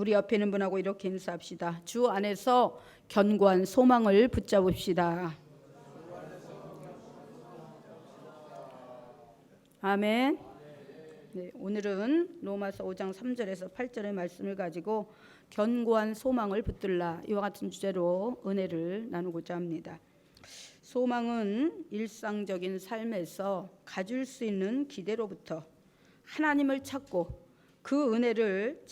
우리 옆에 있는 분하고 이렇게 인사합시다. 주 안에서 견고한 소망을 붙잡읍시다. 아멘. 네, 오늘은 로마서 5장 3절에서 8절의 말씀을 가지고 견고한 소망을 붙들라, 이와 같은 주제로 은혜를 나누고자 합니다. 소망은 일상적인 삶에서 가질 수 있는 기대로부터 하나님을 찾고 그 은혜를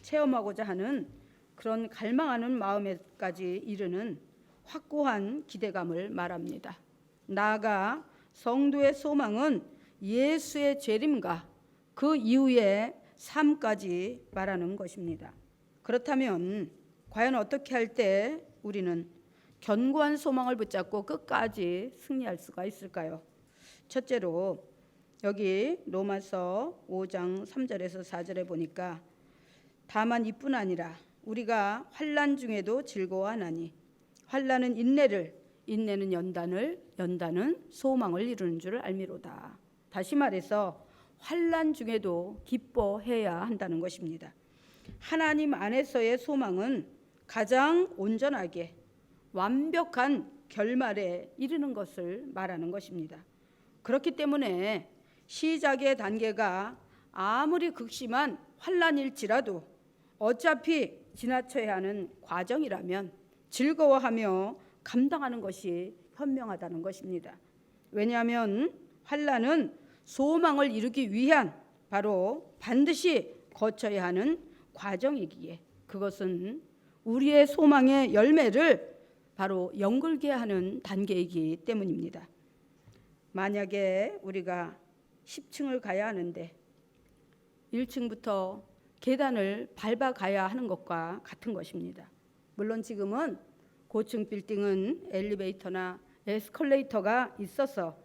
체험하고자 하는 그런 갈망하는 마음에까지 이르는 확고한 기대감을 말합니다. 나아가 성도의 소망은 예수의 재림과 그 이후의 삶까지 말하는 것입니다. 그렇다면 과연 어떻게 할 때 우리는 견고한 소망을 붙잡고 끝까지 승리할 수가 있을까요? 첫째로 여기 로마서 5장 3절에서 4절에 보니까 다만 이뿐 아니라 우리가 환난 중에도 즐거워하나니 환난은 인내를, 인내는 연단을, 연단은 소망을 이루는 줄 알미로다. 다시 말해서 환난 중에도 기뻐해야 한다는 것입니다. 하나님 안에서의 소망은 가장 온전하게 완벽한 결말에 이르는 것을 말하는 것입니다. 그렇기 때문에 시작의 단계가 아무리 극심한 환난일지라도 어차피 지나쳐야 하는 과정이라면 즐거워하며 감당하는 것이 현명하다는 것입니다. 왜냐하면 환난은 소망을 이루기 위한 바로 반드시 거쳐야 하는 과정이기에 그것은 우리의 소망의 열매를 바로 연결케 하는 단계이기 때문입니다. 만약에 우리가 10층을 가야 하는데 1층부터 계단을 밟아 가야 하는 것과 같은 것입니다. 물론 지금은 고층 빌딩은 엘리베이터나 에스컬레이터가 있어서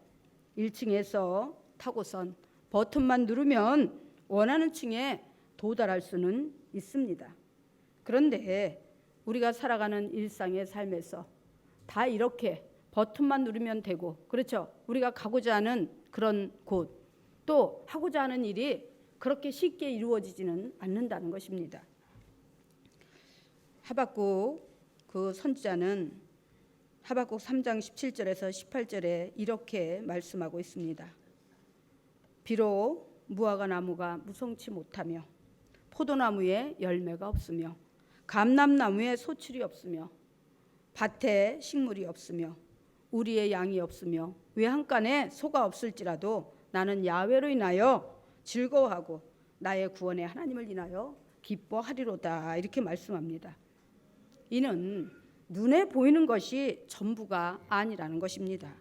1층에서 타고선 버튼만 누르면 원하는 층에 도달할 수는 있습니다. 그런데 우리가 살아가는 일상의 삶에서 다 이렇게 버튼만 누르면 되고, 그렇죠? 우리가 가고자 하는 그런 곳, 또 하고자 하는 일이 그렇게 쉽게 이루어지지는 않는다는 것입니다. 하박국 그 선지자는 하박국 3장 17절에서 18절에 이렇게 말씀하고 있습니다. 비록 무화과 나무가 무성치 못하며 포도나무에 열매가 없으며 감람나무에 소출이 없으며 밭에 식물이 없으며 우리의 양이 없으며 외양간에 소가 없을지라도 나는 야훼로 인하여 즐거워하고 나의 구원의 하나님을 인하여 기뻐하리로다, 이렇게 말씀합니다. 이는 눈에 보이는 것이 전부가 아니라는 것입니다.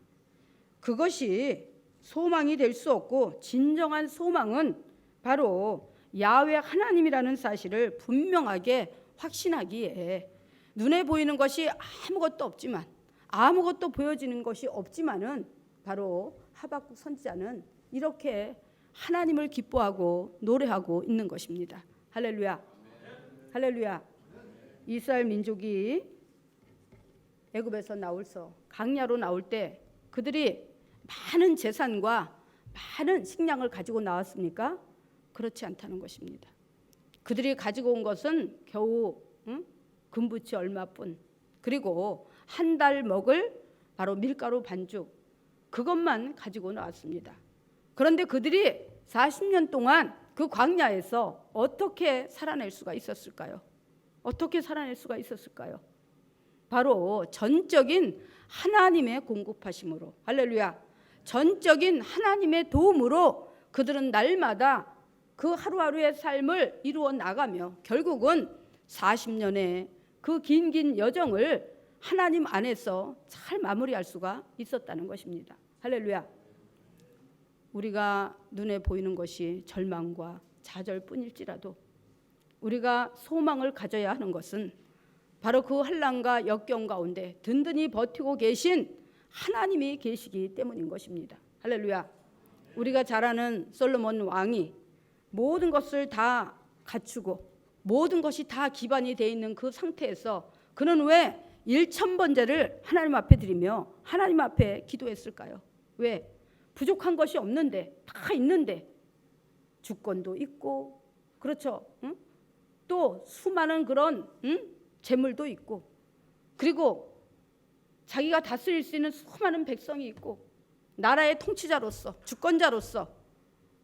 그것이 소망이 될 수 없고 진정한 소망은 바로 야훼 하나님이라는 사실을 분명하게 확신하기에 눈에 보이는 것이 아무것도 없지만, 아무것도 보여지는 것이 없지만은 바로 하박국 선지자는 이렇게 하나님을 기뻐하고 노래하고 있는 것입니다. 할렐루야. 할렐루야. 이스라엘 민족이 애굽에서 나올서 강야로 나올 때 그들이 많은 재산과 많은 식량을 가지고 나왔습니까? 그렇지 않다는 것입니다. 그들이 가지고 온 것은 겨우 금부치 얼마뿐, 그리고 한 달 먹을 바로 밀가루 반죽, 그것만 가지고 나왔습니다. 그런데 그들이 40년 동안 그 광야에서 어떻게 살아낼 수가 있었을까요? 어떻게 살아낼 수가 있었을까요? 바로 전적인 하나님의 공급하심으로, 할렐루야, 전적인 하나님의 도움으로 그들은 날마다 그 하루하루의 삶을 이루어 나가며 결국은 40년의 그 긴 여정을 하나님 안에서 잘 마무리할 수가 있었다는 것입니다. 할렐루야. 우리가 눈에 보이는 것이 절망과 좌절뿐일지라도 우리가 소망을 가져야 하는 것은 바로 그 환난과 역경 가운데 든든히 버티고 계신 하나님이 계시기 때문인 것입니다. 할렐루야. 우리가 잘 아는 솔로몬 왕이 모든 것을 다 갖추고 모든 것이 다 기반이 되어 있는 그 상태에서 그는 왜 1000번제를 하나님 앞에 드리며 하나님 앞에 기도했을까요? 왜? 부족한 것이 없는데, 다 있는데, 주권도 있고, 그렇죠? 응? 또 수많은 그런 재물도 있고, 그리고 자기가 다스릴 수 있는 수많은 백성이 있고, 나라의 통치자로서, 주권자로서,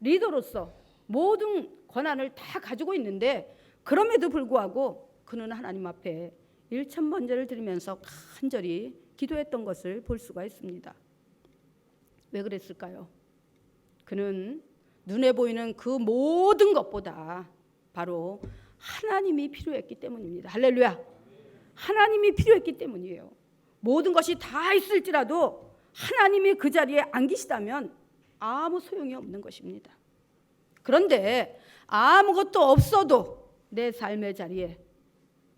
리더로서 모든 권한을 다 가지고 있는데, 그럼에도 불구하고 그는 하나님 앞에 일천번제를 드리면서 간절히 기도했던 것을 볼 수가 있습니다. 왜 그랬을까요? 그는 눈에 보이는 그 모든 것보다 바로 하나님이 필요했기 때문입니다. 할렐루야. 하나님이 필요했기 때문이에요. 모든 것이 다 있을지라도 하나님이 그 자리에 안 계시다면 아무 소용이 없는 것입니다. 그런데 아무것도 없어도 내 삶의 자리에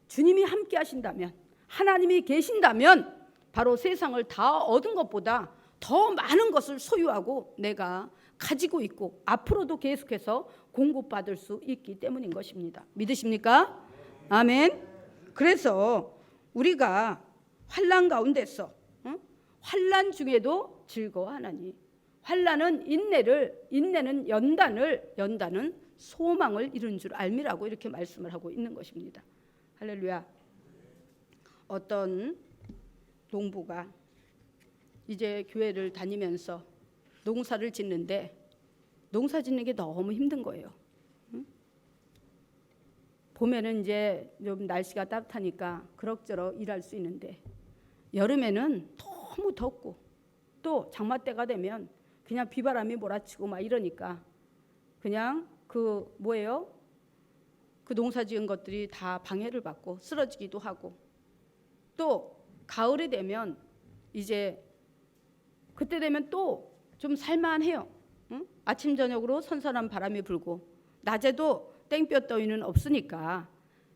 주님이 함께 하신다면, 하나님이 계신다면 바로 세상을 다 얻은 것보다 더 많은 것을 소유하고 내가 가지고 있고 앞으로도 계속해서 공급받을 수 있기 때문인 것입니다. 믿으십니까? 아멘. 그래서 우리가 환난 가운데서 환난 중에도 즐거워하나니, 환난은 인내를, 인내는 연단을, 연단은 소망을 이룬 줄 알미라고 이렇게 말씀을 하고 있는 것입니다. 할렐루야. 어떤 농부가 이제 교회를 다니면서 농사를 짓는데 농사 짓는 게 너무 힘든 거예요. 봄에는 이제 좀 날씨가 따뜻하니까 그럭저럭 일할 수 있는데, 여름에는 너무 덥고 또 장마 때가 되면 그냥 비바람이 몰아치고 막 이러니까 그냥 그 뭐예요? 그 농사 지은 것들이 다 방해를 받고 쓰러지기도 하고, 또 가을이 되면 이제 그때 되면 또 좀 살만해요. 아침 저녁으로 선선한 바람이 불고 낮에도 땡볕 더위는 없으니까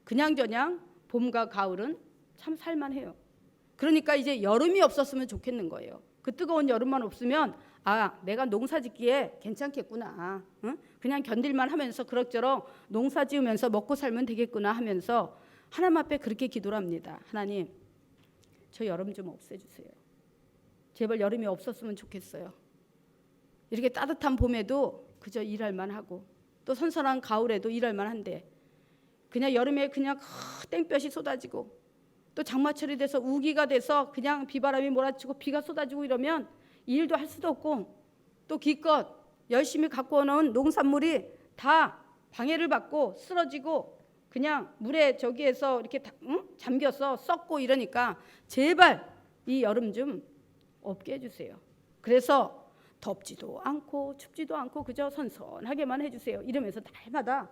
그냥저냥 봄과 가을은 참 살만해요. 그러니까 이제 여름이 없었으면 좋겠는 거예요. 그 뜨거운 여름만 없으면 아, 내가 농사 짓기에 괜찮겠구나. 그냥 견딜만 하면서 그럭저럭 농사 지으면서 먹고 살면 되겠구나 하면서 하나님 앞에 그렇게 기도를 합니다. 하나님, 저 여름 좀 없애주세요. 제발 여름이 없었으면 좋겠어요. 이렇게 따뜻한 봄에도 그저 일할만 하고 또 선선한 가을에도 일할만 한데 그냥 여름에 그냥 땡볕이 쏟아지고 또 장마철이 돼서 우기가 돼서 그냥 비바람이 몰아치고 비가 쏟아지고 이러면 일도 할 수도 없고 또 기껏 열심히 갖고 오는 농산물이 다 방해를 받고 쓰러지고 그냥 물에 저기에서 이렇게 잠겨서 썩고 이러니까 제발 이 여름 좀 없게 해주세요. 그래서 덥지도 않고 춥지도 않고 그저 선선하게만 해주세요. 이러면서 날마다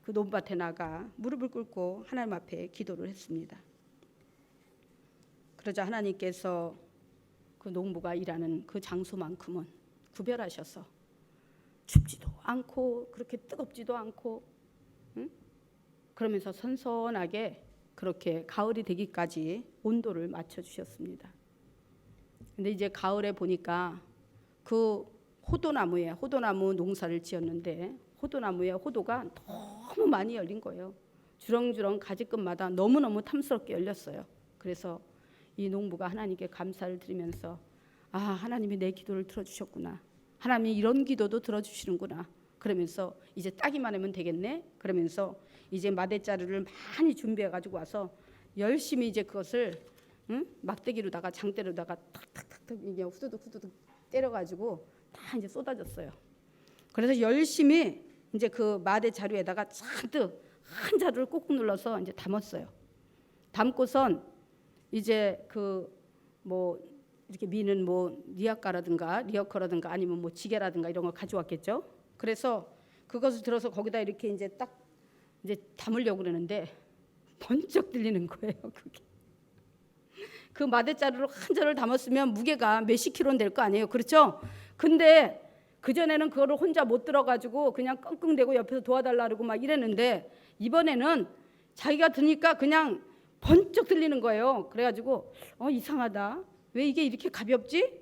그 논밭에 나가 무릎을 꿇고 하나님 앞에 기도를 했습니다. 그러자 하나님께서 그 농부가 일하는 그 장소만큼은 구별하셔서 춥지도 않고 그렇게 뜨겁지도 않고 그러면서 선선하게 그렇게 가을이 되기까지 온도를 맞춰주셨습니다. 근데 이제 가을에 보니까 그 호도나무 농사를 지었는데 호도나무에 호도가 너무 많이 열린 거예요. 주렁주렁 가지끝마다 너무너무 탐스럽게 열렸어요. 그래서 이 농부가 하나님께 감사를 드리면서 아, 하나님이 내 기도를 들어주셨구나. 하나님이 이런 기도도 들어주시는구나. 그러면서 이제 따기만 하면 되겠네. 그러면서 이제 마대자루를 많이 준비해 가지고 와서 열심히 이제 그것을 막대기로다가 장대로다가 탁탁탁탁 이게 후두둑 때려가지고 다 이제 쏟아졌어요. 그래서 열심히 이제 그 마대 자루에다가 잔뜩 한 자루를 꾹꾹 눌러서 이제 담았어요. 담고선 이제 그 뭐 이렇게 미는 뭐 리아카라든가 리어커라든가 아니면 뭐 지게라든가 이런 걸 가져왔겠죠. 그래서 그것을 들어서 거기다 이렇게 이제 딱 이제 담으려고 그러는데 번쩍 들리는 거예요. 그게. 그 마대자루로 한 자루를 담았으면 무게가 몇십 킬로는 될 거 아니에요. 그렇죠? 근데 그전에는 그거를 혼자 못 들어가지고 그냥 끙끙대고 옆에서 도와달라 그러고 막 이랬는데 이번에는 자기가 드니까 그냥 번쩍 들리는 거예요. 그래가지고 이상하다. 왜 이게 이렇게 가볍지?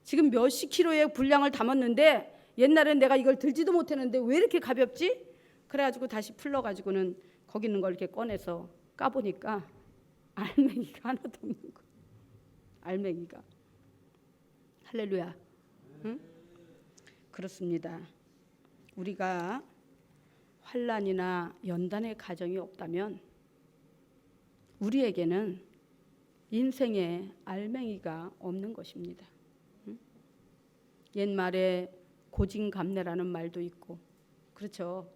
지금 몇십 킬로의 분량을 담았는데 옛날엔 내가 이걸 들지도 못했는데 왜 이렇게 가볍지? 그래가지고 다시 풀러가지고는 거기 있는 걸 이렇게 꺼내서 까보니까 알맹이가 하나도 없는 거예요. 알맹이가. 할렐루야. 응? 그렇습니다. 우리가 환난이나 연단의 가정이 없다면 우리에게는 인생의 알맹이가 없는 것입니다. 옛말에 고진감래라는 말도 있고, 그렇죠?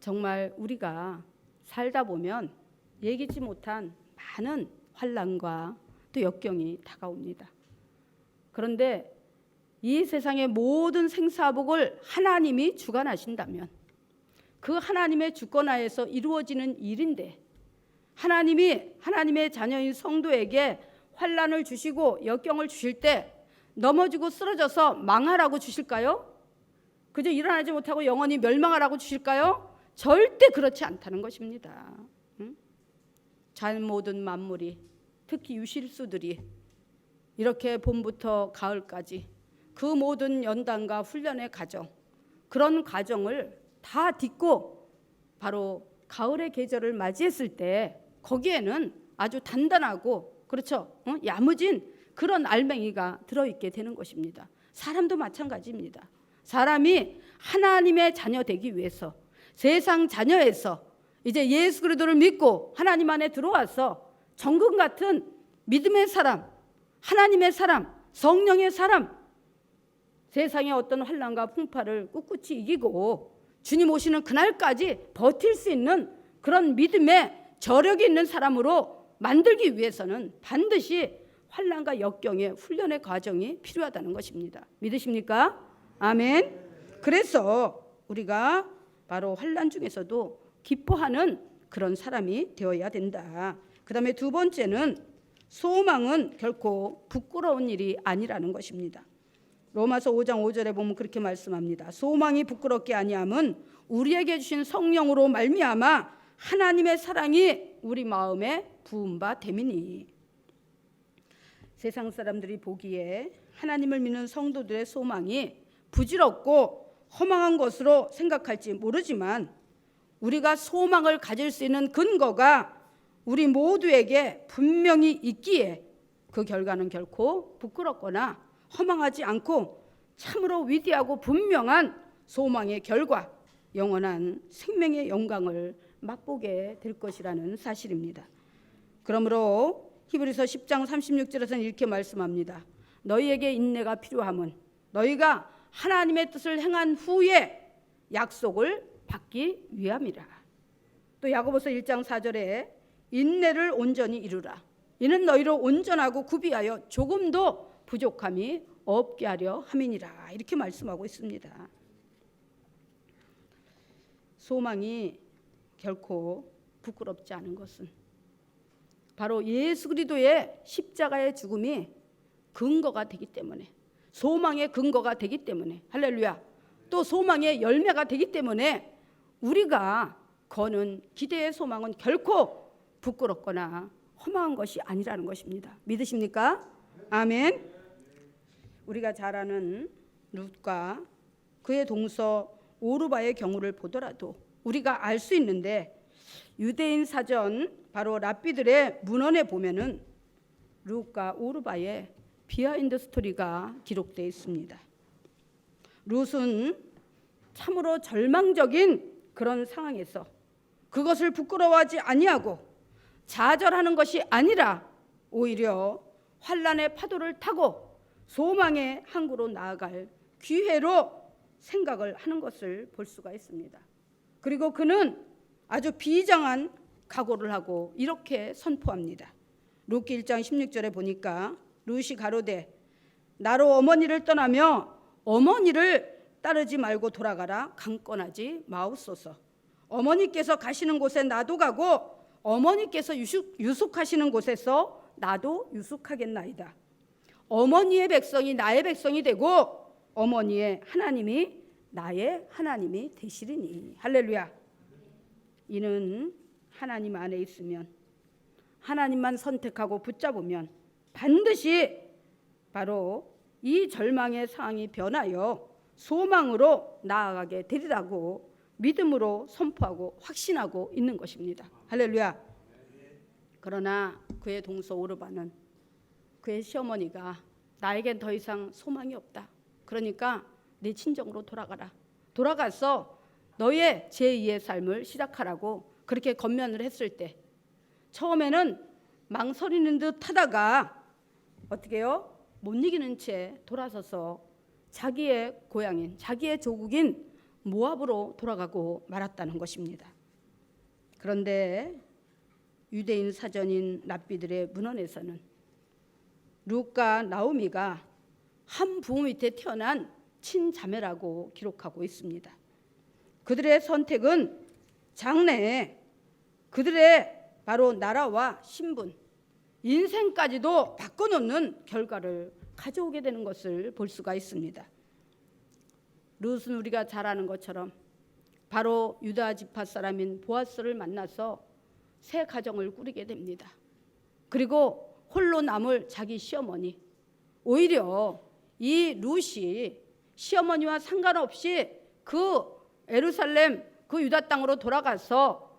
정말 우리가 살다 보면 예기치 못한 많은 환난과 또 역경이 다가옵니다. 그런데 이 세상의 모든 생사복을 하나님이 주관하신다면, 그 하나님의 주권하에서 이루어지는 일인데, 하나님이 하나님의 자녀인 성도에게 환난을 주시고 역경을 주실 때 넘어지고 쓰러져서 망하라고 주실까요? 그저 일어나지 못하고 영원히 멸망하라고 주실까요? 절대 그렇지 않다는 것입니다. 잘 모든 만물이, 특히 유실수들이 이렇게 봄부터 가을까지 그 모든 연단과 훈련의 과정, 그런 과정을 다 딛고 바로 가을의 계절을 맞이했을 때 거기에는 아주 단단하고, 그렇죠? 야무진 그런 알맹이가 들어있게 되는 것입니다. 사람도 마찬가지입니다. 사람이 하나님의 자녀 되기 위해서, 세상 자녀에서 이제 예수 그리스도를 믿고 하나님 안에 들어와서 정금 같은 믿음의 사람, 하나님의 사람, 성령의 사람, 세상의 어떤 환난과 풍파를 꿋꿋이 이기고 주님 오시는 그날까지 버틸 수 있는 그런 믿음의 저력이 있는 사람으로 만들기 위해서는 반드시 환난과 역경의 훈련의 과정이 필요하다는 것입니다. 믿으십니까? 아멘. 그래서 우리가 바로 환난 중에서도 기뻐하는 그런 사람이 되어야 된다. 그 다음에 두 번째는 소망은 결코 부끄러운 일이 아니라는 것입니다. 로마서 5장 5절에 보면 그렇게 말씀합니다. 소망이 부끄럽게 아니함은 우리에게 주신 성령으로 말미암아 하나님의 사랑이 우리 마음에 부은 바 됨이니. 세상 사람들이 보기에 하나님을 믿는 성도들의 소망이 부질없고 허망한 것으로 생각할지 모르지만 우리가 소망을 가질 수 있는 근거가 우리 모두에게 분명히 있기에 그 결과는 결코 부끄럽거나 허망하지 않고 참으로 위대하고 분명한 소망의 결과, 영원한 생명의 영광을 맛보게 될 것이라는 사실입니다. 그러므로 히브리서 10장 36절에서는 이렇게 말씀합니다. 너희에게 인내가 필요함은 너희가 하나님의 뜻을 행한 후에 약속을 받기 위함이라. 또 야고보서 1장 4절에 인내를 온전히 이루라. 이는 너희로 온전하고 구비하여 조금도 부족함이 없게 하려 함이니라. 이렇게 말씀하고 있습니다. 소망이 결코 부끄럽지 않은 것은 바로 예수 그리스도의 십자가의 죽음이 근거가 되기 때문에, 소망의 근거가 되기 때문에, 할렐루야, 또 소망의 열매가 되기 때문에 우리가 거는 기대의 소망은 결코 부끄럽거나 허망한 것이 아니라는 것입니다. 믿으십니까? 아멘. 우리가 잘 아는 룻과 그의 동서 오르바의 경우를 보더라도 우리가 알 수 있는데, 유대인 사전 바로 랍비들의 문헌에 보면은 룻과 오르바의 비하인드 스토리가 기록되어 있습니다. 룻은 참으로 절망적인 그런 상황에서 그것을 부끄러워하지 아니하고 좌절하는 것이 아니라 오히려 환난의 파도를 타고 소망의 항구로 나아갈 기회로 생각을 하는 것을 볼 수가 있습니다. 그리고 그는 아주 비장한 각오를 하고 이렇게 선포합니다. 룻기 1장 16절에 보니까 룻이 가로되 나로 어머니를 떠나며 어머니를 따르지 말고 돌아가라. 강권하지 마옵소서. 어머니께서 가시는 곳에 나도 가고 어머니께서 유숙하시는 곳에서 나도 유숙하겠나이다. 어머니의 백성이 나의 백성이 되고 어머니의 하나님이 나의 하나님이 되시리니. 할렐루야. 이는 하나님 안에 있으면, 하나님만 선택하고 붙잡으면 반드시 바로 이 절망의 상황이 변하여 소망으로 나아가게 되리라고 믿음으로 선포하고 확신하고 있는 것입니다. 할렐루야. 그러나 그의 동서 오르바는, 그의 시어머니가 나에겐 더 이상 소망이 없다. 그러니까 내 친정으로 돌아가라. 돌아가서 너의 제2의 삶을 시작하라고 그렇게 권면을 했을 때 처음에는 망설이는 듯 하다가 어떻게 해요? 못 이기는 채 돌아서서 자기의 고향인, 자기의 조국인 모압으로 돌아가고 말았다는 것입니다. 그런데 유대인 사전인 랍비들의 문헌에서는 룻과 나오미가 한 부모 밑에 태어난 친자매라고 기록하고 있습니다. 그들의 선택은 장래에 그들의 바로 나라와 신분, 인생까지도 바꿔놓는 결과를 가져오게 되는 것을 볼 수가 있습니다. 룻은 우리가 잘 아는 것처럼 바로 유다 지파 사람인 보아스를 만나서 새 가정을 꾸리게 됩니다. 그리고 홀로 남을 자기 시어머니, 오히려 이 룻이 시어머니와 상관없이 그 예루살렘 그 유다 땅으로 돌아가서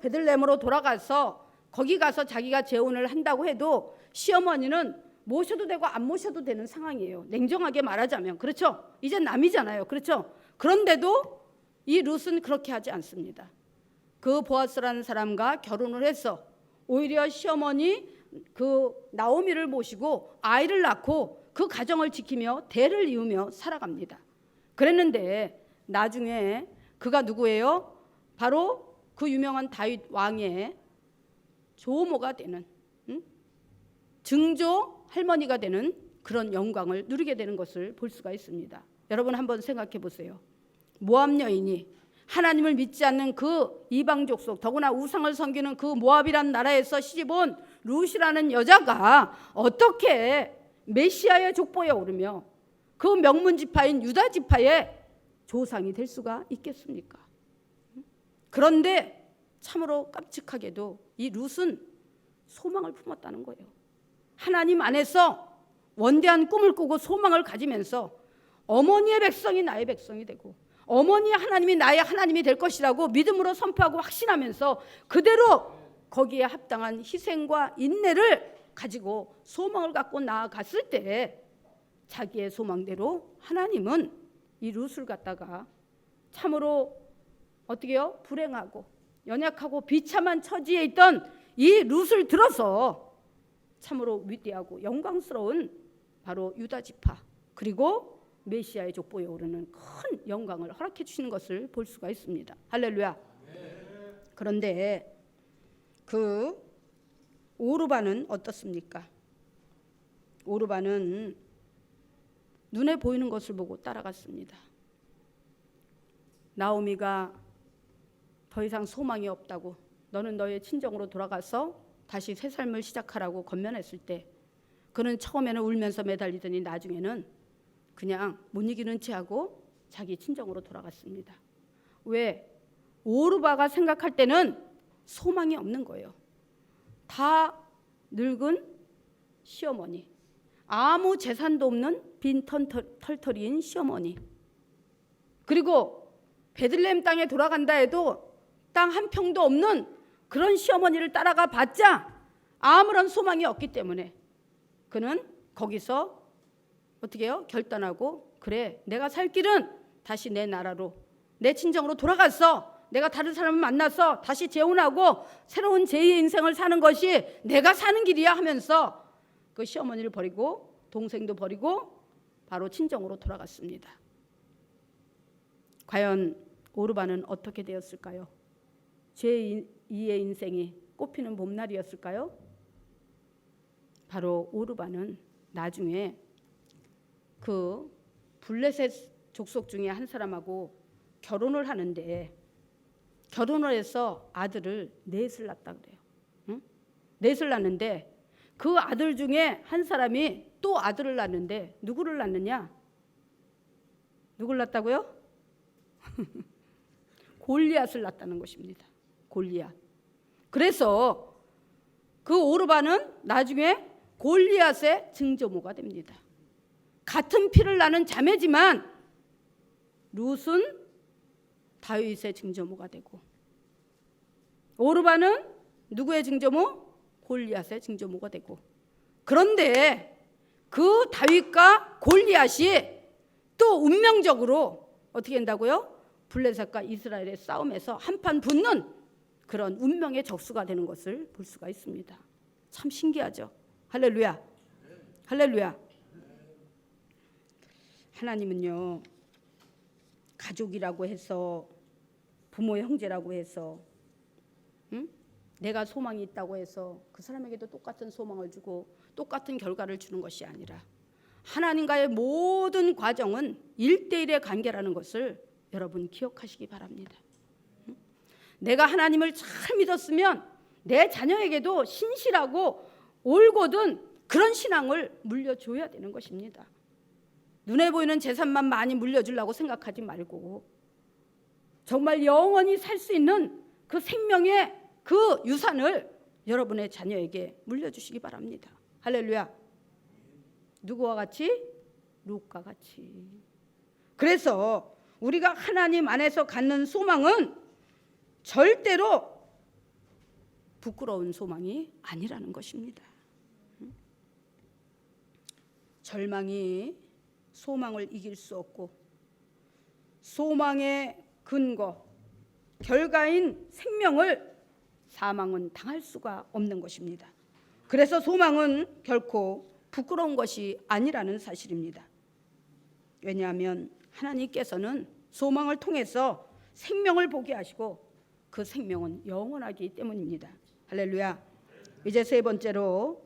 베들레헴으로 돌아가서 거기 가서 자기가 재혼을 한다고 해도 시어머니는 모셔도 되고 안 모셔도 되는 상황이에요. 냉정하게 말하자면. 그렇죠? 이제 남이잖아요. 그렇죠? 그런데도 이 룻은 그렇게 하지 않습니다. 그 보아스라는 사람과 결혼을 해서 오히려 시어머니 그 나오미를 모시고 아이를 낳고 그 가정을 지키며 대를 이으며 살아갑니다. 그랬는데 나중에 그가 누구예요? 바로 그 유명한 다윗 왕의 조모가 되는 증조 할머니가 되는 그런 영광을 누리게 되는 것을 볼 수가 있습니다. 여러분 한번 생각해 보세요. 모압 여인이 하나님을 믿지 않는 그 이방 족속, 더구나 우상을 섬기는 그 모압이라는 나라에서 시집온 룻이라는 여자가 어떻게 메시아의 족보에 오르며 그 명문 지파인 유다 지파의 조상이 될 수가 있겠습니까? 그런데 참으로 깜찍하게도 이 룻은 소망을 품었다는 거예요. 하나님 안에서 원대한 꿈을 꾸고 소망을 가지면서 어머니의 백성이 나의 백성이 되고 어머니의 하나님이 나의 하나님이 될 것이라고 믿음으로 선포하고 확신하면서 그대로 거기에 합당한 희생과 인내를 가지고 소망을 갖고 나아갔을 때 자기의 소망대로 하나님은 이 룻을 갖다가 참으로 어떻게 해요? 불행하고 연약하고 비참한 처지에 있던 이 룻을 들어서 참으로 위대하고 영광스러운 바로 유다 지파 그리고 메시아의 족보에 오르는 큰 영광을 허락해 주시는 것을 볼 수가 있습니다. 할렐루야. 그런데 그 오르바는 어떻습니까? 오르바는 눈에 보이는 것을 보고 따라갔습니다. 나오미가 더 이상 소망이 없다고 너는 너의 친정으로 돌아가서 다시 새 삶을 시작하라고 권면했을 때 그는 처음에는 울면서 매달리더니 나중에는 그냥 못 이기는 채 하고 자기 친정으로 돌아갔습니다. 왜? 오르바가 생각할 때는 소망이 없는 거예요. 다 늙은 시어머니, 아무 재산도 없는 빈 털털이인 시어머니, 그리고 베들레헴 땅에 돌아간다 해도 땅 한 평도 없는 그런 시어머니를 따라가 봤자 아무런 소망이 없기 때문에 그는 거기서 어떻게 해요? 결단하고 그래 내가 살 길은 다시 내 나라로 내 친정으로 돌아가서 내가 다른 사람을 만나서 다시 재혼하고 새로운 제2의 인생을 사는 것이 내가 사는 길이야 하면서 그 시어머니를 버리고 동생도 버리고 바로 친정으로 돌아갔습니다. 과연 오르바는 어떻게 되었을까요? 제2의 인생이 꽃피는 봄날이었을까요? 바로 오르바는 나중에 그 블레셋 족속 중에 한 사람하고 결혼을 하는데 결혼을 해서 아들을 넷을 낳았다 그래요. 응? 넷을 낳는데 그 아들 중에 한 사람이 또 아들을 낳는데 누구를 낳느냐? 누구를 낳았다고요? 골리앗을 낳았다는 것입니다. 골리앗. 그래서 그 오르바는 나중에 골리앗의 증조모가 됩니다. 같은 피를 나는 자매지만 룻은 다윗의 증조모가 되고 오르바는 누구의 증조모? 골리앗의 증조모가 되고 그런데 그 다윗과 골리앗이 또 운명적으로 어떻게 된다고요? 블레셋과 이스라엘의 싸움에서 한판 붙는 그런 운명의 적수가 되는 것을 볼 수가 있습니다. 참 신기하죠. 할렐루야. 할렐루야. 하나님은요, 가족이라고 해서, 부모 형제라고 해서, 내가 소망이 있다고 해서 그 사람에게도 똑같은 소망을 주고 똑같은 결과를 주는 것이 아니라 하나님과의 모든 과정은 1대1의 관계라는 것을 여러분 기억하시기 바랍니다. 내가 하나님을 잘 믿었으면 내 자녀에게도 신실하고 올곧은 그런 신앙을 물려줘야 되는 것입니다. 눈에 보이는 재산만 많이 물려주려고 생각하지 말고 정말 영원히 살 수 있는 그 생명의 그 유산을 여러분의 자녀에게 물려주시기 바랍니다. 할렐루야. 누구와 같이? 룻과 같이. 그래서 우리가 하나님 안에서 갖는 소망은 절대로 부끄러운 소망이 아니라는 것입니다. 절망이 소망을 이길 수 없고 소망의 근거, 결과인 생명을 사망은 당할 수가 없는 것입니다. 그래서 소망은 결코 부끄러운 것이 아니라는 사실입니다. 왜냐하면 하나님께서는 소망을 통해서 생명을 보게 하시고 그 생명은 영원하기 때문입니다. 할렐루야. 이제 세 번째로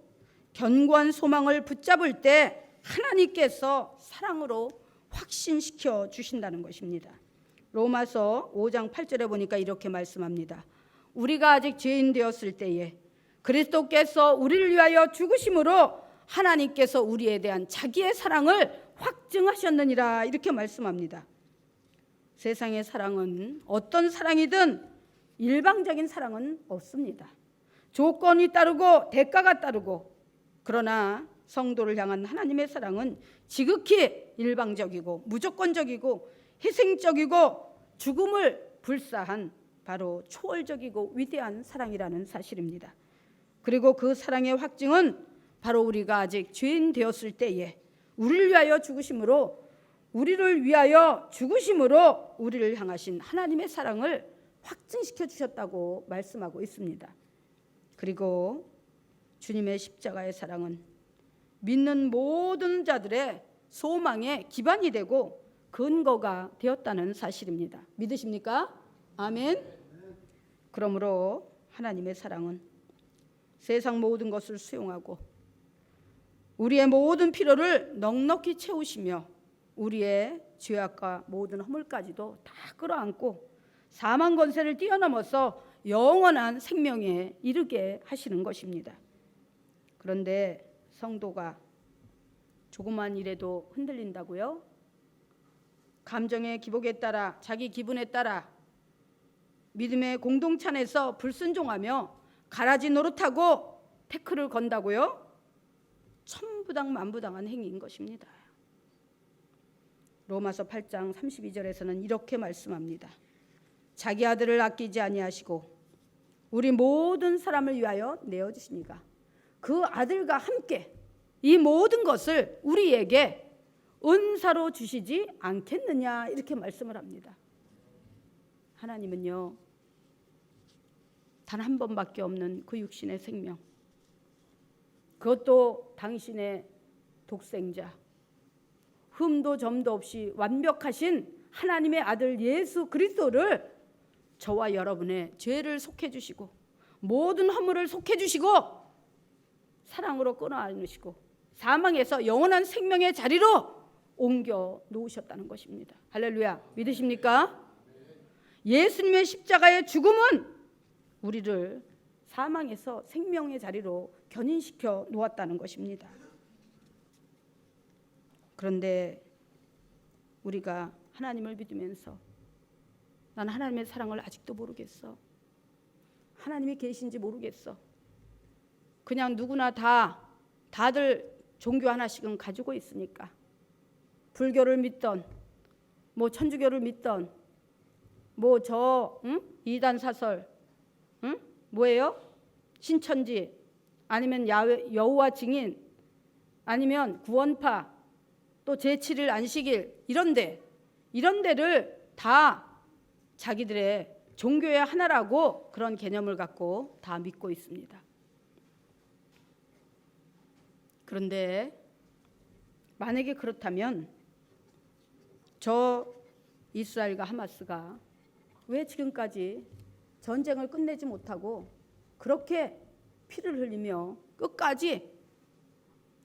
견고한 소망을 붙잡을 때 하나님께서 사랑으로 확신시켜 주신다는 것입니다. 로마서 5장 8절에 보니까 이렇게 말씀합니다. 우리가 아직 죄인 되었을 때에 그리스도께서 우리를 위하여 죽으심으로 하나님께서 우리에 대한 자기의 사랑을 확증하셨느니라 이렇게 말씀합니다. 세상의 사랑은 어떤 사랑이든 일방적인 사랑은 없습니다. 조건이 따르고 대가가 따르고, 그러나 성도를 향한 하나님의 사랑은 지극히 일방적이고 무조건적이고 희생적이고 죽음을 불사한 바로 초월적이고 위대한 사랑이라는 사실입니다. 그리고 그 사랑의 확증은 바로 우리가 아직 죄인 되었을 때에 우리를 위하여 죽으심으로 우리를 향하신 하나님의 사랑을 확증시켜 주셨다고 말씀하고 있습니다. 그리고 주님의 십자가의 사랑은 믿는 모든 자들의 소망의 기반이 되고 근거가 되었다는 사실입니다. 믿으십니까? 아멘. 그러므로 하나님의 사랑은 세상 모든 것을 수용하고 우리의 모든 필요를 넉넉히 채우시며 우리의 죄악과 모든 허물까지도 다 끌어안고 사망 권세를 뛰어넘어서 영원한 생명에 이르게 하시는 것입니다. 그런데 성도가 조그만 일에도 흔들린다고요? 감정의 기복에 따라, 자기 기분에 따라 믿음의 공동체 안에서 불순종하며 가라지 노릇하고 태클을 건다고요? 천부당 만부당한 행위인 것입니다. 로마서 8장 32절에서는 이렇게 말씀합니다. 자기 아들을 아끼지 아니하시고 우리 모든 사람을 위하여 내어주시니까 그 아들과 함께 이 모든 것을 우리에게 은사로 주시지 않겠느냐 이렇게 말씀을 합니다. 하나님은요, 단 한 번밖에 없는 그 육신의 생명, 그것도 당신의 독생자, 흠도 점도 없이 완벽하신 하나님의 아들 예수 그리스도를 저와 여러분의 죄를 속해 주시고 모든 허물을 속해 주시고 사랑으로 끌어안으시고 사망에서 영원한 생명의 자리로 옮겨 놓으셨다는 것입니다. 할렐루야. 믿으십니까? 예수님의 십자가의 죽음은 우리를 사망에서 생명의 자리로 견인시켜 놓았다는 것입니다. 그런데 우리가 하나님을 믿으면서 난 하나님의 사랑을 아직도 모르겠어. 하나님이 계신지 모르겠어. 그냥 누구나 다들 종교 하나씩은 가지고 있으니까 불교를 믿던 뭐 천주교를 믿던 뭐 이단 사설 뭐예요? 신천지 아니면 여호와 증인 아니면 구원파 또 제7일 안식일 이런 데를 다 자기들의 종교의 하나라고 그런 개념을 갖고 다 믿고 있습니다. 그런데 만약에 그렇다면 저 이스라엘과 하마스가 왜 지금까지 전쟁을 끝내지 못하고 그렇게 피를 흘리며 끝까지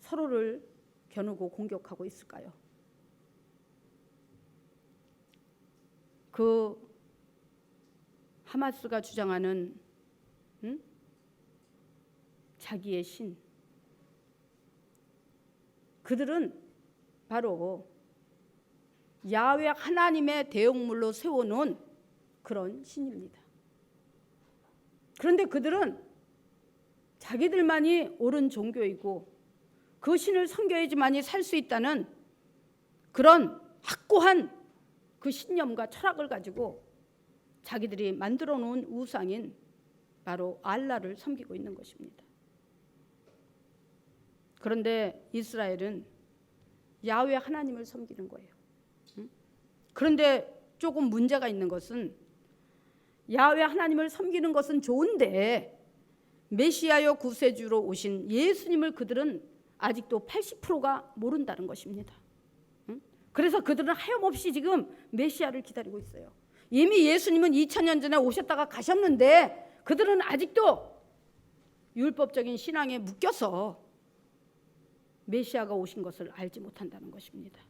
서로를 겨누고 공격하고 있을까요? 그 하마스가 주장하는 자기의 신, 그들은 바로 야훼 하나님의 대용물로 세워놓은 그런 신입니다. 그런데 그들은 자기들만이 옳은 종교이고 그 신을 섬겨야지만이 살 수 있다는 그런 확고한 그 신념과 철학을 가지고 자기들이 만들어 놓은 우상인 바로 알라를 섬기고 있는 것입니다. 그런데 이스라엘은 야훼 하나님을 섬기는 거예요. 그런데 조금 문제가 있는 것은 야훼 하나님을 섬기는 것은 좋은데 메시아여 구세주로 오신 예수님을 그들은 아직도 80%가 모른다는 것입니다. 그래서 그들은 하염없이 지금 메시아를 기다리고 있어요. 이미 예수님은 2000년 전에 오셨다가 가셨는데 그들은 아직도 율법적인 신앙에 묶여서 메시아가 오신 것을 알지 못한다는 것입니다.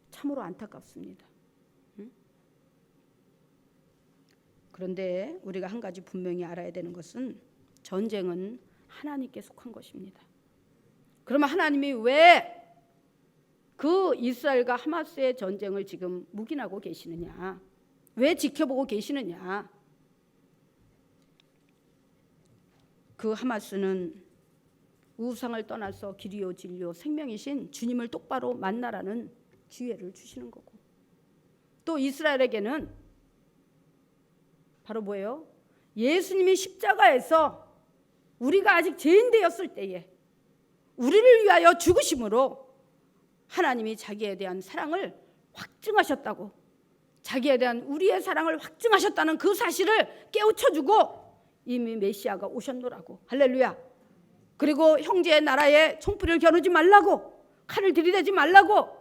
참으로 안타깝습니다. 그런데 우리가 한 가지 분명히 알아야 되는 것은 전쟁은 하나님께 속한 것입니다. 그러면 하나님이 왜 그 이스라엘과 하마스의 전쟁을 지금 묵인하고 계시느냐? 왜 지켜보고 계시느냐? 그 하마스는 우상을 떠나서 길이요 진리요 생명이신 주님을 똑바로 만나라는 기회를 주시는 거고, 또 이스라엘에게는 바로 뭐예요? 예수님이 십자가에서 우리가 아직 죄인 되었을 때에 우리를 위하여 죽으심으로 하나님이 자기에 대한 사랑을 확증하셨다고, 자기에 대한 우리의 사랑을 확증하셨다는 그 사실을 깨우쳐주고 이미 메시아가 오셨노라고. 할렐루야. 그리고 형제의 나라에 총불을 겨누지 말라고, 칼을 들이대지 말라고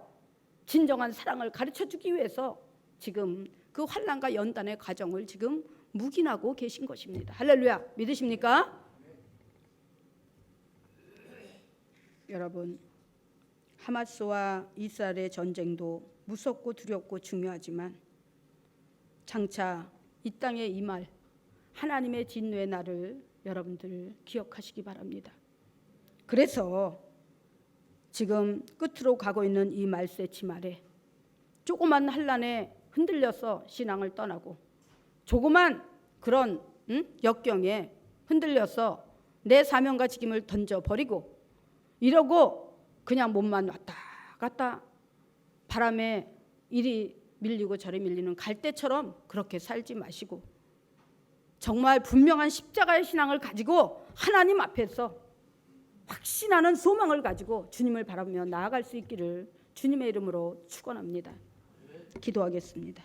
진정한 사랑을 가르쳐주기 위해서 지금 그 환난과 연단의 과정을 지금 묵인하고 계신 것입니다. 할렐루야. 믿으십니까? 여러분, 하마스와 이스라엘의 전쟁도 무섭고 두렵고 중요하지만 장차 이 땅에 임할 하나님의 진노의 날을 여러분들 기억하시기 바랍니다. 그래서 지금 끝으로 가고 있는 이 말세치 말에 조그만 환난에 흔들려서 신앙을 떠나고 조그만 그런 역경에 흔들려서 내 사명과 직임을 던져버리고 이러고 그냥 몸만 왔다 갔다 바람에 이리 밀리고 저리 밀리는 갈대처럼 그렇게 살지 마시고 정말 분명한 십자가의 신앙을 가지고 하나님 앞에서 확신하는 소망을 가지고 주님을 바라보며 나아갈 수 있기를 주님의 이름으로 축원합니다. 기도하겠습니다.